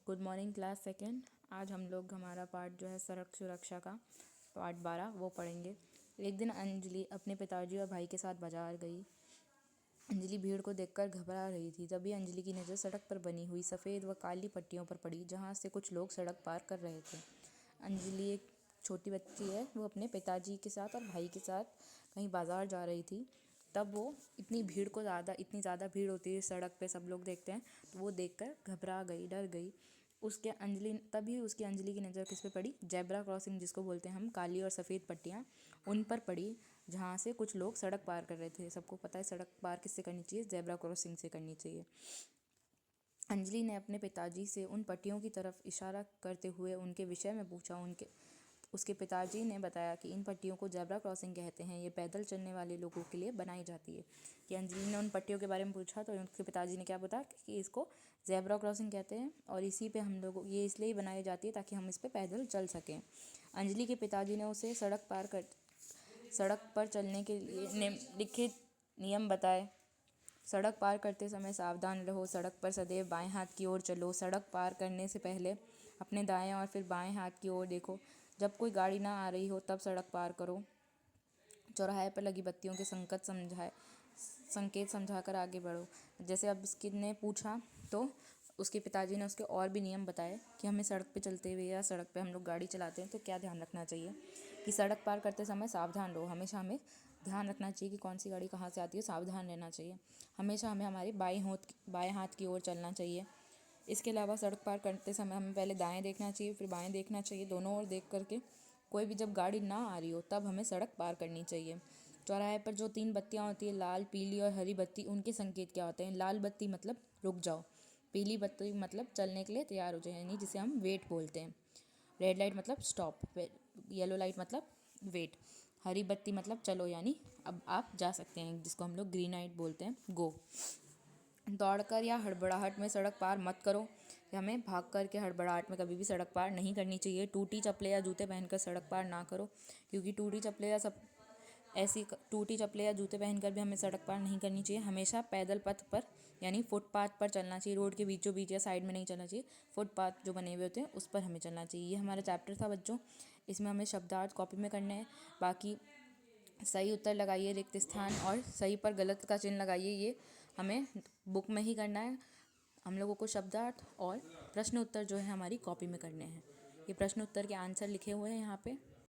Good morning class second. आज हम लोग हमारा पार्ट जो है सड़क सुरक्षा का पार्ट 12 वो पढ़ेंगे। एक दिन अंजलि अपने पिताजी और भाई के साथ बाजार गई। अंजलि भीड़ को देखकर घबरा रही थी। तभी अंजलि की नज़र सड़क पर बनी हुई सफ़ेद व काली पट्टियों पर पड़ी, जहाँ से कुछ लोग सड़क पार कर रहे थे। अंजलि एक छोटी बच्ची है, वो अपने पिताजी के साथ और भाई के साथ कहीं बाजार जा रही थी। तब वो इतनी ज़्यादा भीड़ होती है सड़क पे, सब लोग देखते हैं, तो वो देखकर घबरा गई, डर गई। तभी उसकी अंजलि की नज़र किस पे पड़ी? जेब्रा क्रॉसिंग, जिसको बोलते हैं हम, काली और सफ़ेद पट्टियाँ उन पर पड़ी, जहाँ से कुछ लोग सड़क पार कर रहे थे। सबको पता है सड़क पार किससे करनी चाहिए? जेब्रा क्रॉसिंग से करनी चाहिए। अंजलि ने अपने पिताजी से उन पट्टियों की तरफ इशारा करते हुए उनके विषय में पूछा। उसके पिताजी ने बताया कि इन पट्टियों को जेब्रा क्रॉसिंग कहते हैं। ये पैदल चलने वाले लोगों के लिए बनाई जाती है। कि अंजलि ने उन पट्टियों के बारे में पूछा तो उनके पिताजी ने क्या बताया कि इसको जेब्रा क्रॉसिंग कहते हैं और इसी पे हम लोग ये इसलिए बनाई जाती है ताकि हम इस पे पैदल चल सकें। अंजलि के पिताजी ने उसे सड़क पर चलने के लिए निम्नलिखित नियम बताए। सड़क पार करते समय सावधान रहो। सड़क पर सदैव बाएं हाथ की ओर चलो। सड़क पार करने से पहले अपने दाएं और फिर बाएं हाथ की ओर देखो। जब कोई गाड़ी ना आ रही हो तब सड़क पार करो। चौराहे पर लगी बत्तियों के संकेत समझाकर आगे बढ़ो। जैसे अब इसकी ने पूछा तो उसके पिताजी ने उसके और भी नियम बताए कि हमें सड़क पे चलते हुए या सड़क पे हम लोग गाड़ी चलाते हैं तो क्या ध्यान रखना चाहिए। कि सड़क पार करते समय सावधान रहो। हमेशा हमें ध्यान रखना चाहिए कि कौन सी गाड़ी कहाँ से आती है, सावधान रहना चाहिए। हमेशा हमें हमारे बाएं हाथ की ओर चलना चाहिए। इसके अलावा सड़क पार करते समय हमें पहले दाएं देखना चाहिए, फिर बाएं देखना चाहिए। दोनों ओर देख करके कोई भी जब गाड़ी ना आ रही हो तब हमें सड़क पार करनी चाहिए। चौराहे पर जो 3 बत्तियां होती है, लाल, पीली और हरी बत्ती, उनके संकेत क्या होते हैं? लाल बत्ती मतलब रुक जाओ, पीली बत्ती मतलब चलने के लिए तैयार हो जाए, यानी जिसे हम वेट बोलते हैं। रेड लाइट मतलब स्टॉप, येलो लाइट मतलब वेट, हरी बत्ती मतलब चलो, यानी अब आप जा सकते हैं, जिसको हम लोग ग्रीन लाइट बोलते हैं, गो। दौड़कर या हड़बड़ाहट में सड़क पार मत करो। हमें भाग कर के हड़बड़ाहट में कभी भी सड़क पार नहीं करनी चाहिए। टूटी चप्पलें या जूते पहनकर सड़क पार ना करो, क्योंकि टूटी चप्पलें या जूते पहनकर भी हमें सड़क पार नहीं करनी चाहिए। हमेशा पैदल पथ पर यानी फुटपाथ पर चलना चाहिए। रोड के बीचों बीच या साइड में नहीं चलना चाहिए। फुटपाथ जो बने हुए होते हैं उस पर हमें चलना चाहिए। ये हमारा चैप्टर था बच्चों। इसमें हमें शब्दार्थ कॉपी में करने हैं। बाकी सही उत्तर लगाइए रिक्त स्थान और सही पर गलत का चिन्ह लगाइए। ये हमें बुक में ही करना है। हम लोगों को शब्दार्थ और प्रश्न उत्तर जो है हमारी कॉपी में करने हैं। ये प्रश्न उत्तर के आंसर लिखे हुए हैं यहाँ पे।